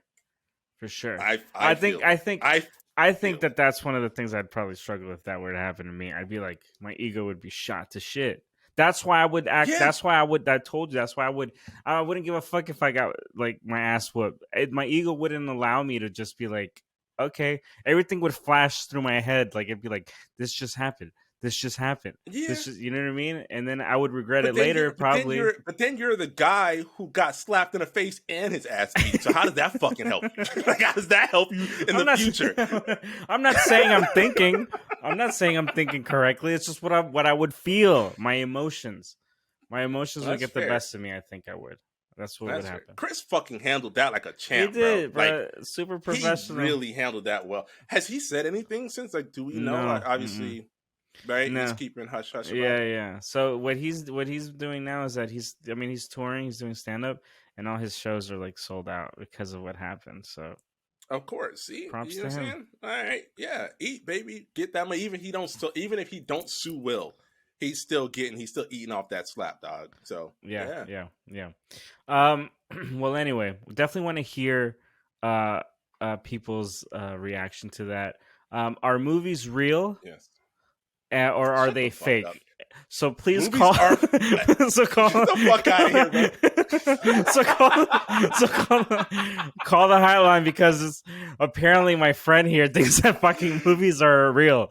I think that's one of the things I'd probably struggle with if that were to happen to me. I'd be like, my ego would be shot to shit. That's why I would act. Yeah. That's why I told you. That's why I wouldn't give a fuck if I got, like, my ass whooped. My ego wouldn't allow me to just be like, okay. Everything would flash through my head. Like, it'd be like, this just happened. Yeah. You know what I mean? And then I would regret it later, probably. But then you're the guy who got slapped in the face and his ass beat. So how does that fucking help you? Like, how does that help you in the future? I'm not saying I'm thinking. I'm not saying I'm thinking correctly. It's just what I would feel. My emotions would get the best of me. I think I would. That's what would happen. Chris fucking handled that like a champ. He did, bro. Like, super professional. He really handled that well. Has he said anything since? Like, do we know? No. Like, obviously. right? No. He's keeping hush hush about Yeah, it. yeah. So what he's doing now is that he's touring, he's doing stand up, and all his shows are like sold out because of what happened. So Of course, see, props you know to what I'm him. saying? All right, yeah, eat, baby, get that money. Even if he don't sue Will, he's still eating off that slap, dog. So Yeah. Well, anyway, we definitely want to hear people's reaction to that. Are movies real? yes. Or are Shut they the fuck up. fake? So please Movies call. are. So call Get the fuck out of here, bro. Call the hotline because apparently my friend here thinks that fucking movies are real,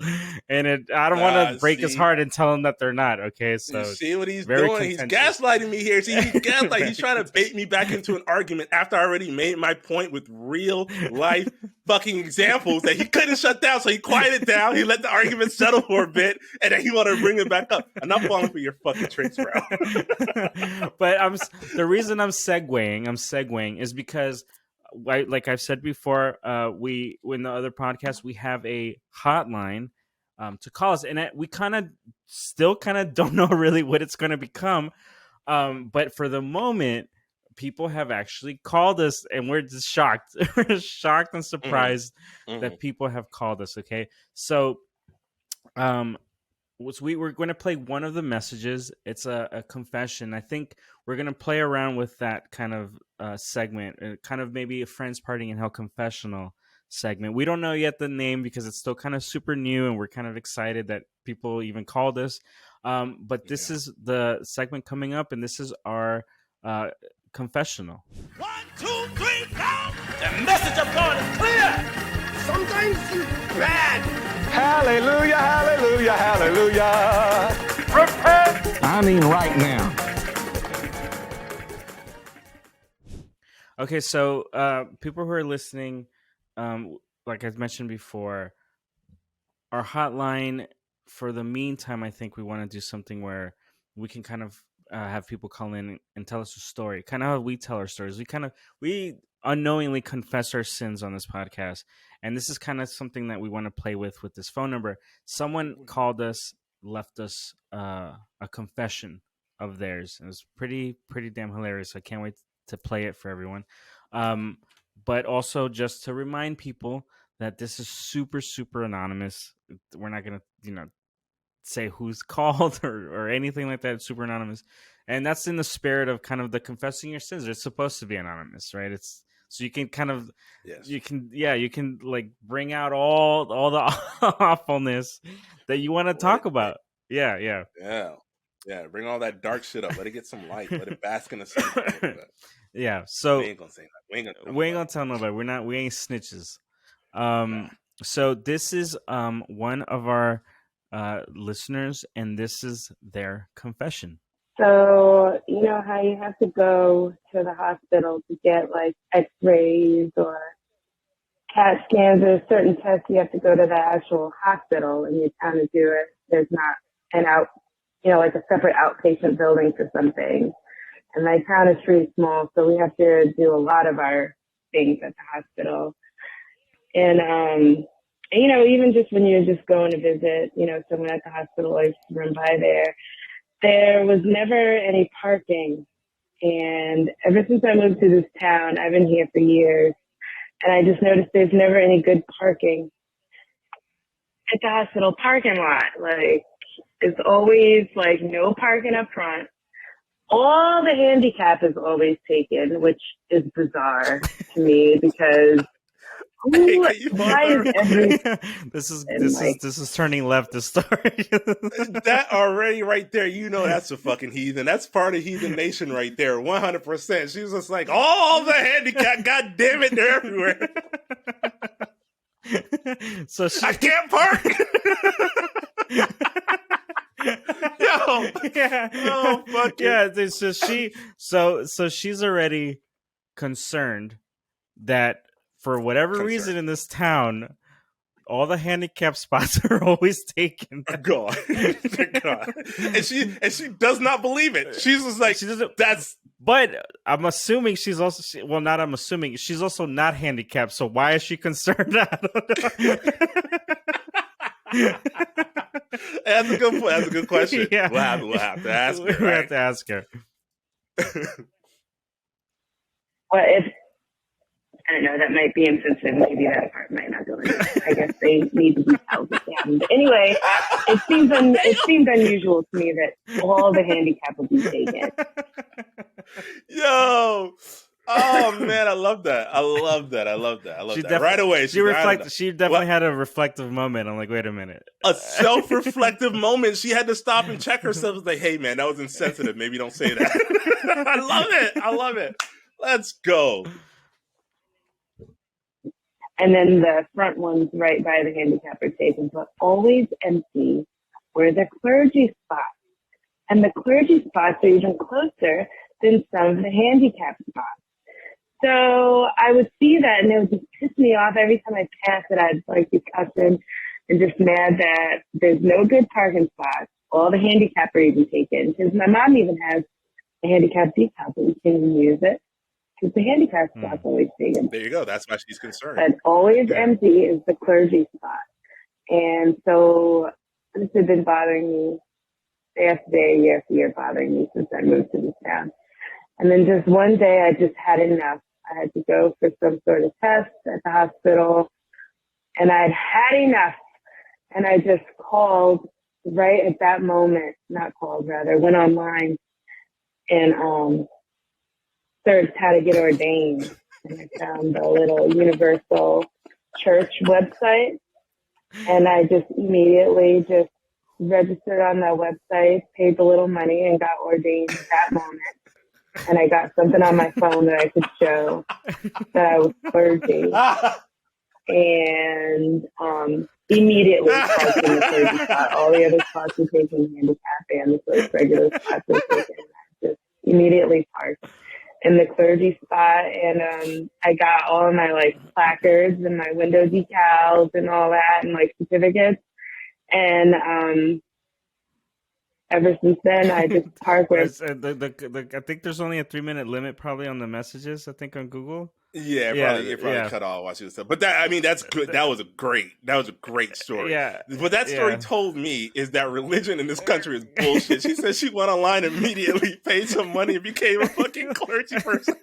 and I don't want to break his heart and tell him that they're not. Okay, so you see what he's very doing? He's contentious. gaslighting me here. See, he's gaslighting. He's trying to bait me back into an argument after I already made my point with real life fucking examples that he couldn't shut down. So he quieted down. He let the argument settle for a bit, and then he wanted to bring it back up. I'm not falling for your fucking tricks, bro. But the reason I'm segueing is because, like I've said before, in the other podcast we have a hotline to call us, and we still don't know really what it's going to become. But for the moment, people have actually called us, and we're just shocked. We're shocked and surprised that people have called us. Okay, so we're going to play one of the messages. It's a confession. I think we're going to play around with that kind of segment, kind of maybe a friends partying in hell confessional segment. We don't know yet the name because it's still kind of super new, and we're kind of excited that people even called us. But this is the segment coming up, and this is our confessional. 1, 2, 3, count! The message of God is clear! Sometimes it's bad. Hallelujah, hallelujah, hallelujah. Repent! I mean right now. Okay, so people who are listening, like I've mentioned before, our hotline, for the meantime, I think we want to do something where we can kind of have people call in and tell us a story, kind of how we tell our stories. We unknowingly confess our sins on this podcast, and this is kind of something that we want to play with this phone number. Someone called us, left us a confession of theirs. It was pretty damn hilarious. I can't wait to play it for everyone. But also just to remind people that this is super, super anonymous. We're not going to, say who's called or anything like that. It's super anonymous. And that's in the spirit of kind of the confessing your sins. It's supposed to be anonymous, right? It's so you can kind of, you can like bring out all the awfulness that you want to talk about. Yeah. Bring all that dark shit up. Let it get some light. Let it bask in the sun. Yeah. So we ain't gonna say that. We ain't gonna tell nobody. We ain't snitches. So this is one of our listeners, and this is their confession. So, you know how you have to go to the hospital to get like x-rays or CAT scans or certain tests, you have to go to the actual hospital and you kind of do it. There's not like a separate outpatient building for something. And my town is pretty small, so we have to do a lot of our things at the hospital. And, even just when you're just going to visit, someone at the hospital or run by there was never any parking. And ever since I moved to this town, I've been here for years, and I just noticed there's never any good parking at the hospital parking lot. Like, it's always like no parking up front. All the handicap is always taken, which is bizarre to me because this is turning left. This story. That already right there, that's a fucking heathen. That's part of heathen nation right there, 100%. She was just like, all the handicap. God damn it, they're everywhere. So I can't park. Yo, yeah. Oh fuck yeah. So she's already concerned that for whatever reason in this town, all the handicap spots are always taken. They're gone. And she does not believe it. She's just like, she doesn't. That's. But I'm assuming she's also not. I'm assuming she's also not handicapped. So why is she concerned? I don't know. That's a good point. That's a good question. Yeah. We'll have to ask her. We Right? have to ask her. Well, if I don't know, that might be insensitive. Maybe that part might not go in. I guess they need to be held if they haven't. But anyway, it seemed unusual to me that all the handicap would be taken. Yo. Oh man, I love that. I love that. Right away. She definitely had a reflective moment. I'm like, wait a minute. A self-reflective moment. She had to stop and check herself. Like, hey man, that was insensitive. Maybe don't say that. I love it. Let's go. And then the front ones right by the handicap are taken, but always empty were the clergy spots. And the clergy spots are even closer than some of the handicap spots. So I would see that and it would just piss me off every time I passed it. I'd like be cussing and just mad that there's no good parking spots. All the handicap are even taken. Because my mom even has a handicap decal, but we can't even use it. Because the handicap spot's always taken. There you go. That's why she's concerned. But always empty is the clergy spot. And so this had been bothering me day after day, year after year, bothering me since I moved to this town. And then just one day I just had enough. I had to go for some sort of test at the hospital. And I'd had enough. And I just called right at that moment, went online and searched how to get ordained. And I found the little Universal Church website. And I just immediately just registered on that website, paid the little money, and got ordained at that moment. And I got something on my phone that I could show that I was clergy. And immediately parked in the clergy spot. All the other spots were taken handicap, and the first regular spots were taken. I just immediately parked in the clergy spot, and I got all of my like placards and my window decals and all that, and like certificates. And ever since then, I just park where. I think there's only a 3-minute limit probably on the messages. I think on Google. Yeah, it probably cut off while she was stuff. But that's good. That was a great story. Yeah. What that story told me is that religion in this country is bullshit. She said she went online immediately, paid some money, and became a fucking clergy person.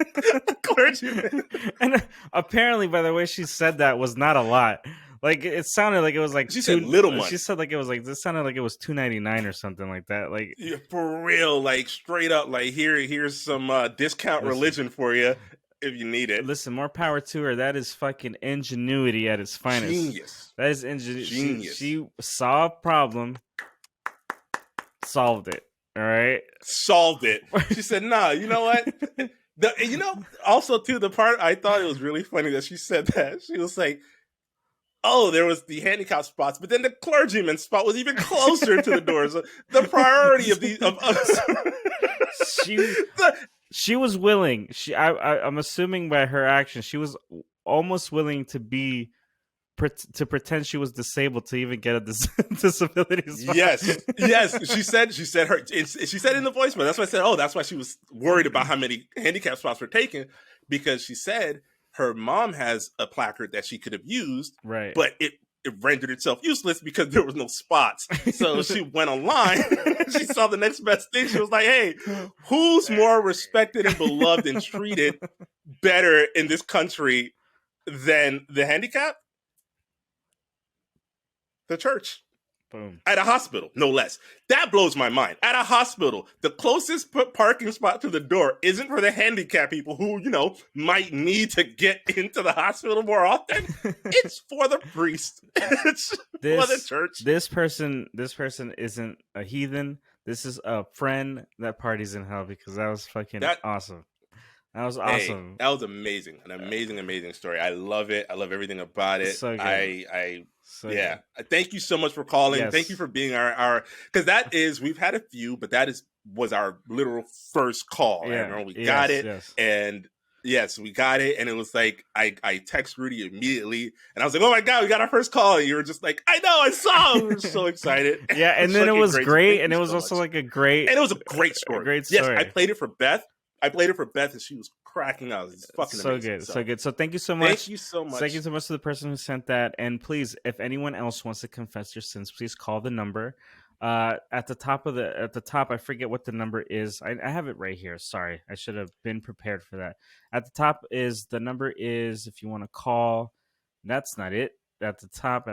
Clergyman. And apparently, by the way she said that, was not a lot. Like it sounded like it was like she said little money. She said like it was like this sounded like it was $2.99 or something like that. Like for real, like straight up, like here's some discount religion for you if you need it. Listen, more power to her. That is fucking ingenuity at its finest. Genius. That is genius. She saw a problem, solved it. All right, solved it. She said, "Nah, you know what." Also too, the part I thought it was really funny that she said that she was like, oh, there was the handicap spots, but then the clergyman spot was even closer to the doors. The priority of us. She was willing. I'm assuming by her action, she was almost willing to pretend she was disabled to even get a disability spot. Yes. She said in the voicemail. That's why I said, oh, that's why she was worried about how many handicap spots were taken, because she said her mom has a placard that she could have used, right? But it rendered itself useless because there was no spots. So she went online. She saw the next best thing. She was like, hey, who's more respected and beloved and treated better in this country than the handicap? The church. Boom. At a hospital, no less. That blows my mind. At a hospital, the closest parking spot to the door isn't for the handicapped people who, might need to get into the hospital more often. It's for the priest. It's for the church. This person isn't a heathen. This is a friend that parties in hell, because that was fucking awesome. That was awesome. That was amazing. An amazing story. I love it. I love everything about it. So good. Yeah. Thank you so much for calling. Yes. Thank you for being our because we've had a few, but was our literal first call. Yeah. And we got it. Yes. And yes, we got it. And it was like, I text Rudy immediately and I was like, oh my God, we got our first call. And you were just like, I know, I saw him. We were so excited. Yeah. And then it was great. And it was also like a great. And it was a great story. A great story. Yes, I played it for Beth. And she was cracking out. It's fucking so amazing. good, so good. So thank you so much. Thank you so much. Thank you so much to the person who sent that. And please, if anyone else wants to confess your sins, please call the number. At the top, I forget what the number is. I have it right here. Sorry, I should have been prepared for that. At the top is the number is if you want to call. That's not it. At the top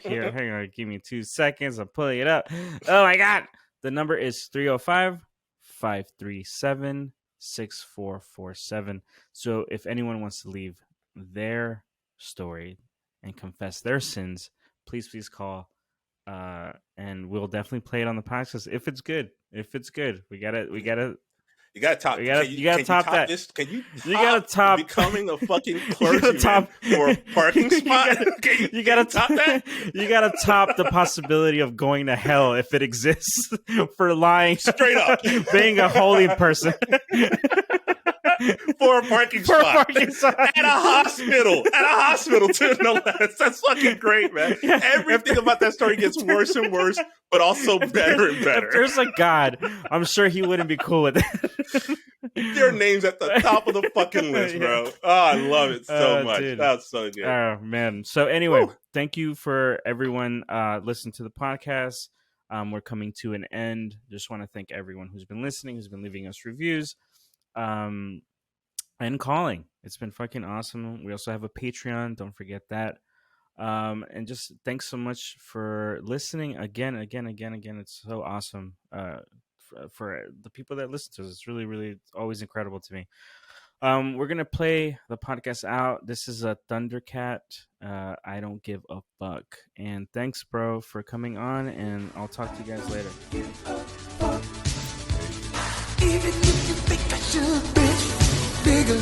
here. Hang on, give me 2 seconds. I'm pulling it up. Oh my God. The number is 305-537-6447. So if anyone wants to leave their story and confess their sins, please call. And we'll definitely play it on the podcast if it's good. We gotta You gotta top. You gotta top that. This? Can you? You gotta top becoming a fucking clergyman for a parking spot. You gotta top that. You gotta top the possibility of going to hell if it exists for lying straight up, being a holy person. For a parking spot at a hospital too. No less. That's fucking great, man. Everything about that story gets worse and worse, but also better and better. If there's a God, I'm sure he wouldn't be cool with it. Their names at the top of the fucking list, bro. Oh, I love it so much. Dude. That's so good. Oh man. So anyway, thank you for everyone listening to the podcast. We're coming to an end. Just want to thank everyone who's been listening, who's been leaving us reviews. And calling. It's been fucking awesome. We also have a Patreon. Don't forget that. And just thanks so much for listening again. It's so awesome for the people that listen to us. It's really, really always incredible to me. We're going to play the podcast out. This is a Thundercat. I don't give a fuck. And thanks, bro, for coming on. And I'll talk to you guys later. Even if you think I should, bitch, bigger.